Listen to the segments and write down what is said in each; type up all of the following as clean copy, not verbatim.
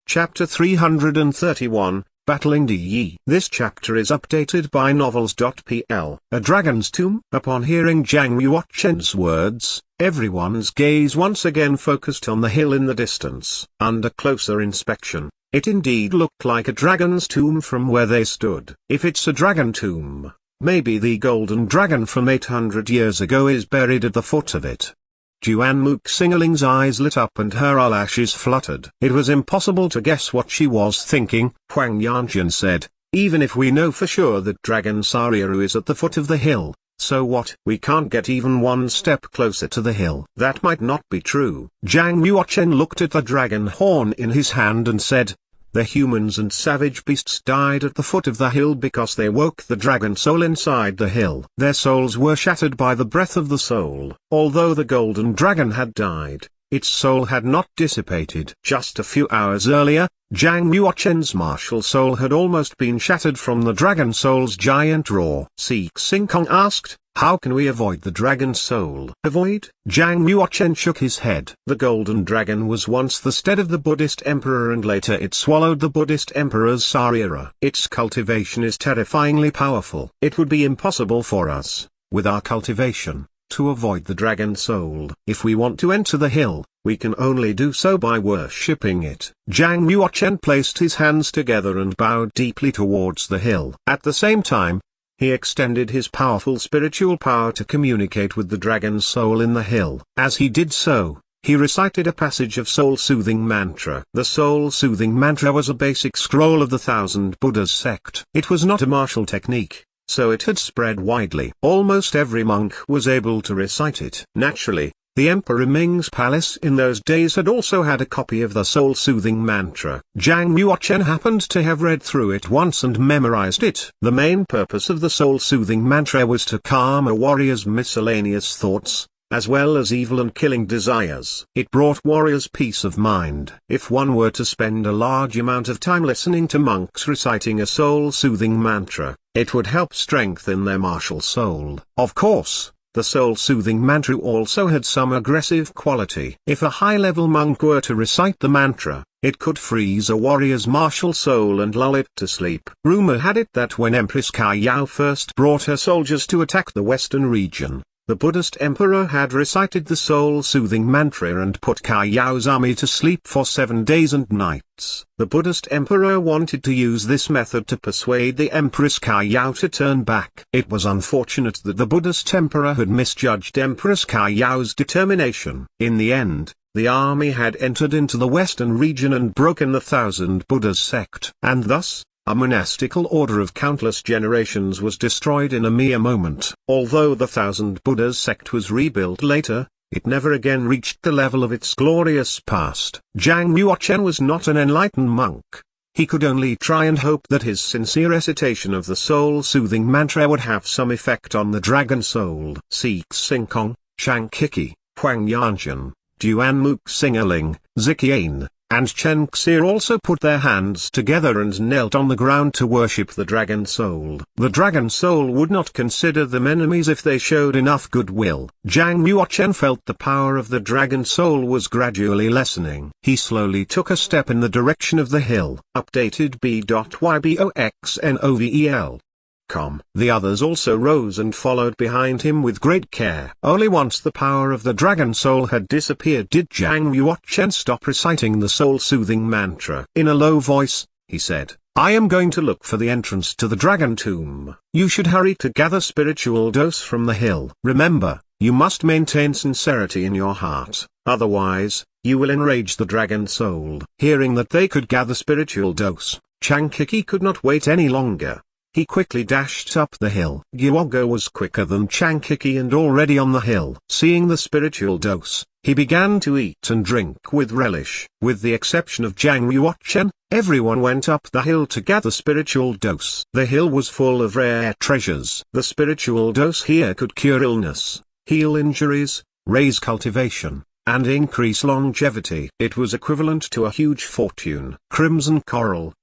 Chapter 331, Battling Di. This chapter is updated by Novels.pl. A Dragon's Tomb. Upon hearing Zhang Yuochen's words, everyone's gaze once again focused on the hill in the distance. Under closer inspection, it indeed looked like a dragon's tomb from where they stood. If it's a dragon tomb, maybe the golden dragon from 800 years ago is buried at the foot of it. Juan Muxingling's eyes lit up and her eyelashes fluttered. It was impossible to guess what she was thinking. Huang Yanjian said, even if we know for sure that Dragon Sariru is at the foot of the hill, so what? We can't get even one step closer to the hill. That might not be true. Zhang Yuochen looked at the dragon horn in his hand and said, the humans and savage beasts died at the foot of the hill because they woke the dragon soul inside the hill. Their souls were shattered by the breath of the soul. Although the golden dragon had died, its soul had not dissipated. Just a few hours earlier, Zhang Yuochen's martial soul had almost been shattered from the dragon soul's giant roar. Xingkong asked, how can we avoid the dragon soul? Avoid? Zhang Yuochen shook his head. The golden dragon was once the stead of the Buddhist emperor and later it swallowed the Buddhist emperor's Sarira. Its cultivation is terrifyingly powerful. It would be impossible for us, with our cultivation, to avoid the dragon soul. If we want to enter the hill, we can only do so by worshipping it. Zhang Yuochen placed his hands together and bowed deeply towards the hill. At the same time, he extended his powerful spiritual power to communicate with the dragon soul in the hill. As he did so, he recited a passage of soul-soothing mantra. The soul-soothing mantra was a basic scroll of the Thousand Buddhas sect. It was not a martial technique, so it had spread widely. Almost every monk was able to recite it. Naturally, the Emperor Ming's palace in those days had also had a copy of the soul-soothing mantra. Zhang Yuochen happened to have read through it once and memorized it. The main purpose of the soul-soothing mantra was to calm a warrior's miscellaneous thoughts, as well as evil and killing desires. It brought warriors peace of mind. If one were to spend a large amount of time listening to monks reciting a soul-soothing mantra, it would help strengthen their martial soul. Of course, the soul-soothing mantra also had some aggressive quality. If a high-level monk were to recite the mantra, it could freeze a warrior's martial soul and lull it to sleep. Rumor had it that when Empress Kaiyao first brought her soldiers to attack the western region, the Buddhist emperor had recited the soul-soothing mantra and put Kaiyao's army to sleep for 7 days and nights. The Buddhist emperor wanted to use this method to persuade the Empress Kaiyao to turn back. It was unfortunate that the Buddhist emperor had misjudged Empress Kaiyao's determination. In the end, the army had entered into the western region and broken the Thousand Buddhas sect. And thus, a monastical order of countless generations was destroyed in a mere moment. Although the Thousand Buddhas sect was rebuilt later, it never again reached the level of its glorious past. Zhang Yuochen was not an enlightened monk. He could only try and hope that his sincere recitation of the soul-soothing mantra would have some effect on the dragon soul. Xingkong, Shang Kiki, Huang Yanjian, Duan Muxingling, Ziqian, and Chen Xie also put their hands together and knelt on the ground to worship the dragon soul. The dragon soul would not consider them enemies if they showed enough goodwill. Zhang Yuochen felt the power of the dragon soul was gradually lessening. He slowly took a step in the direction of the hill. Updated b.yboxnovel. The others also rose and followed behind him with great care. Only once the power of the dragon soul had disappeared did Zhang Yuochen stop reciting the soul-soothing mantra. In a low voice, he said, I am going to look for the entrance to the dragon tomb. You should hurry to gather spiritual dose from the hill. Remember, you must maintain sincerity in your heart, otherwise, you will enrage the dragon soul. Hearing that they could gather spiritual dose, Shang Kiki could not wait any longer. He quickly dashed up the hill. Gyuogo was quicker than Shang Kiki and already on the hill. Seeing the spiritual dose, he began to eat and drink with relish. With the exception of Zhang Yuochen, everyone went up the hill to gather spiritual dose. The hill was full of rare treasures. The spiritual dose here could cure illness, heal injuries, raise cultivation, and increase longevity. It was equivalent to a huge fortune. Crimson coral,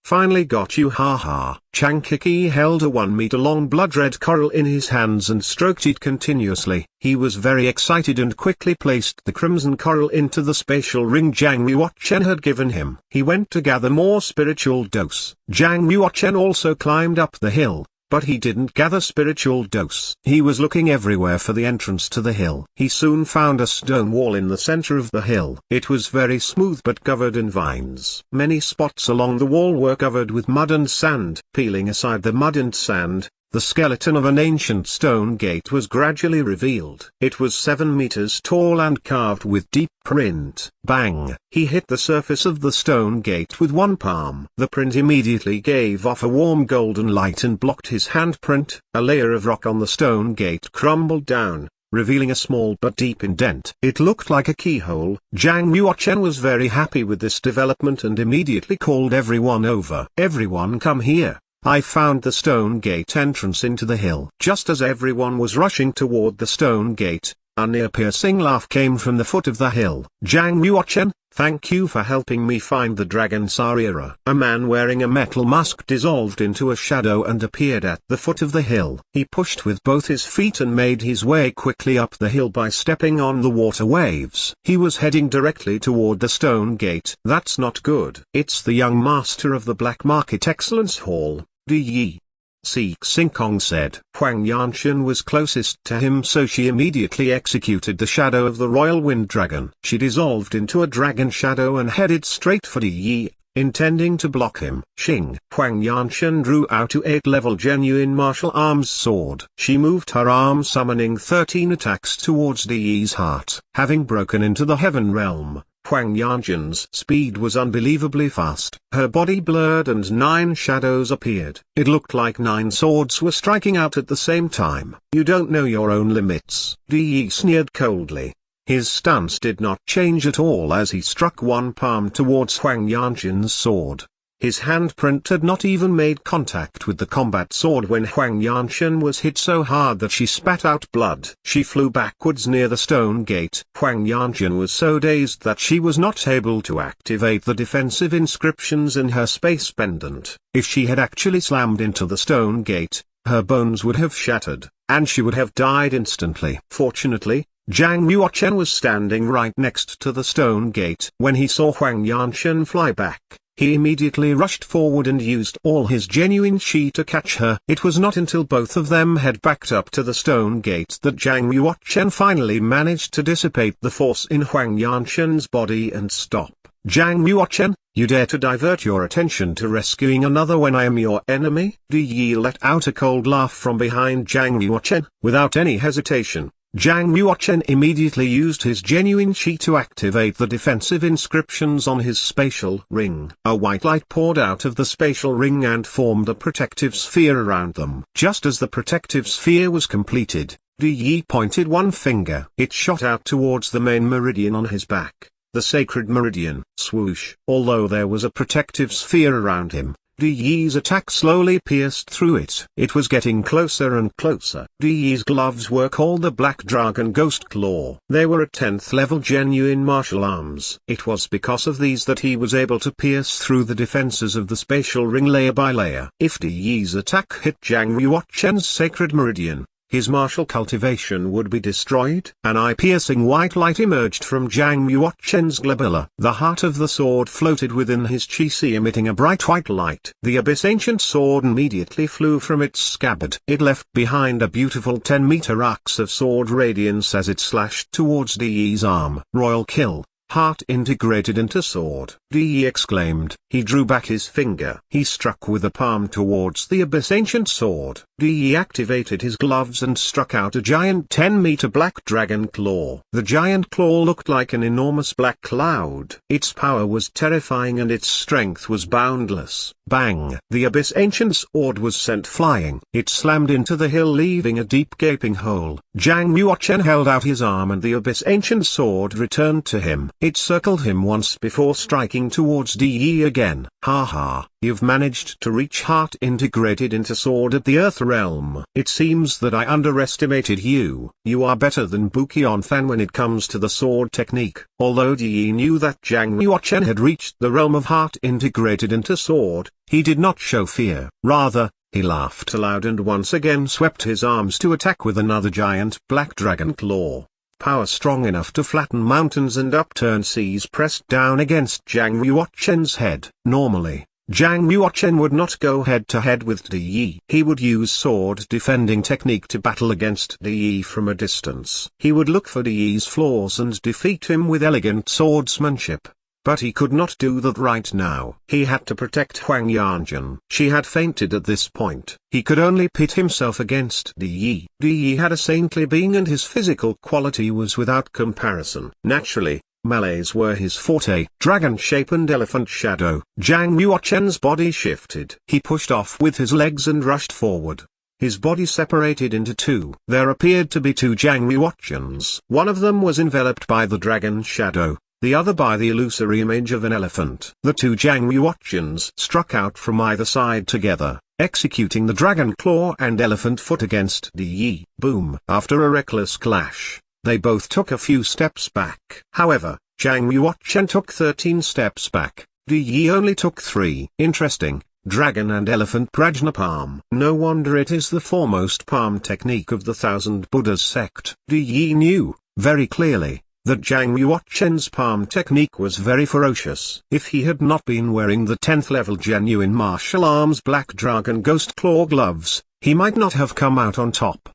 Finally got you, haha. Chang Kiki held a 1-meter-long blood-red coral in his hands and stroked it continuously. He was very excited and quickly placed the crimson coral into the spatial ring Zhang Yuochen had given him. He went to gather more spiritual dose. Zhang Yuochen also climbed up the hill, but he didn't gather spiritual dose. He was looking everywhere for the entrance to the hill. He soon found a stone wall in the center of the hill. It was very smooth but covered in vines. Many spots along the wall were covered with mud and sand. Peeling aside the mud and sand, the skeleton of an ancient stone gate was gradually revealed. It was 7 meters tall and carved with deep print. Bang! He hit the surface of the stone gate with one palm. The print immediately gave off a warm golden light and blocked his handprint. A layer of rock on the stone gate crumbled down, revealing a small but deep indent. It looked like a keyhole. Zhang Yuochen was very happy with this development and immediately called everyone over. Everyone come here. I found the stone gate entrance into the hill. Just as everyone was rushing toward the stone gate, a near-piercing laugh came from the foot of the hill. Zhang Yuochen, thank you for helping me find the Dragon Sarira. A man wearing a metal mask dissolved into a shadow and appeared at the foot of the hill. He pushed with both his feet and made his way quickly up the hill by stepping on the water waves. He was heading directly toward the stone gate. That's not good. It's the young master of the Black Market Excellence Hall, Di Yi. Xing Kong said. Huang Yanshan was closest to him, so she immediately executed the shadow of the royal wind dragon. She dissolved into a dragon shadow and headed straight for Di Yi, intending to block him. Huang Yanshan drew out a 8-level genuine martial arms sword. She moved her arm, summoning 13 attacks towards Di Yi's heart. Having broken into the heaven realm, Huang Yanshan's speed was unbelievably fast. Her body blurred and 9 shadows appeared. It looked like 9 swords were striking out at the same time. You don't know your own limits. Di Yi sneered coldly. His stance did not change at all as he struck one palm towards Huang Yanshan's sword. His handprint had not even made contact with the combat sword when Huang Yanshan was hit so hard that she spat out blood. She flew backwards near the stone gate. Huang Yanshan was so dazed that she was not able to activate the defensive inscriptions in her space pendant. If she had actually slammed into the stone gate, her bones would have shattered, and she would have died instantly. Fortunately, Zhang Yuochen was standing right next to the stone gate. When he saw Huang Yanshan fly back, he immediately rushed forward and used all his genuine chi to catch her. It was not until both of them had backed up to the stone gate that Zhang Yuochen finally managed to dissipate the force in Huang Yanshan's body and stop. Zhang Yuochen, you dare to divert your attention to rescuing another when I am your enemy? Di Yi let out a cold laugh from behind Zhang Yuochen. Without any hesitation, Zhang Yuochen immediately used his genuine chi to activate the defensive inscriptions on his spatial ring. A white light poured out of the spatial ring and formed a protective sphere around them. Just as the protective sphere was completed, Di Yi pointed one finger. It shot out towards the main meridian on his back, the sacred meridian. Swoosh! Although there was a protective sphere around him, Di Yi's attack slowly pierced through it. It was getting closer and closer. Di Yi's gloves were called the Black Dragon Ghost Claw. They were at 10th level genuine martial arms. It was because of these that he was able to pierce through the defenses of the spatial ring layer by layer. If Di Yi's attack hit Zhang Yuochen's sacred meridian, his martial cultivation would be destroyed. An eye-piercing white light emerged from Zhang Yuochen's glabella. The heart of the sword floated within his chi, emitting a bright white light. The Abyss Ancient Sword immediately flew from its scabbard. It left behind a beautiful 10-meter arcs of sword radiance as it slashed towards Di Yi's arm. Royal kill. Heart integrated into sword. Di Yi exclaimed. He drew back his finger. He struck with a palm towards the Abyss Ancient Sword. Di Yi activated his gloves and struck out a giant 10-meter black dragon claw. The giant claw looked like an enormous black cloud. Its power was terrifying and its strength was boundless. Bang! The Abyss Ancient Sword was sent flying. It slammed into the hill, leaving a deep gaping hole. Zhang Yuochen held out his arm and the Abyss Ancient Sword returned to him. It circled him once before striking towards Yi again. Haha, you've managed to reach heart integrated into sword at the Earth realm. It seems that I underestimated you. You are better than Bukion-fan when it comes to the sword technique. Although Yi knew that Zhang Yuochen had reached the realm of heart integrated into sword, he did not show fear. Rather, he laughed aloud and once again swept his arms to attack with another giant black dragon claw. Power strong enough to flatten mountains and upturn seas pressed down against Zhang Yuochen's head. Normally, Zhang Yuochen would not go head-to-head with Yi. He would use sword defending technique to battle against Yi from a distance. He would look for Yi's flaws and defeat him with elegant swordsmanship. But he could not do that right now. He had to protect Huang Yanjun. She had fainted at this point. He could only pit himself against Yi. Yi had a saintly being and his physical quality was without comparison. Naturally, melees were his forte. Dragon shape and elephant shadow. Zhang Yuochen's body shifted. He pushed off with his legs and rushed forward. His body separated into two. There appeared to be two Zhang Yuochens. One of them was enveloped by the dragon shadow, the other by the illusory image of an elephant. The two Zhang Yuochens struck out from either side together, executing the dragon claw and elephant foot against Yi. Boom! After a reckless clash, they both took a few steps back. However, Zhang Yuochen took 13 steps back, Yi only took 3. Interesting. Dragon and elephant prajna palm. No wonder it is the foremost palm technique of the Thousand Buddhas sect. Yi knew, very clearly, that Zhang Yuochen's palm technique was very ferocious. If he had not been wearing the 10th level genuine martial arms black dragon ghost claw gloves, he might not have come out on top.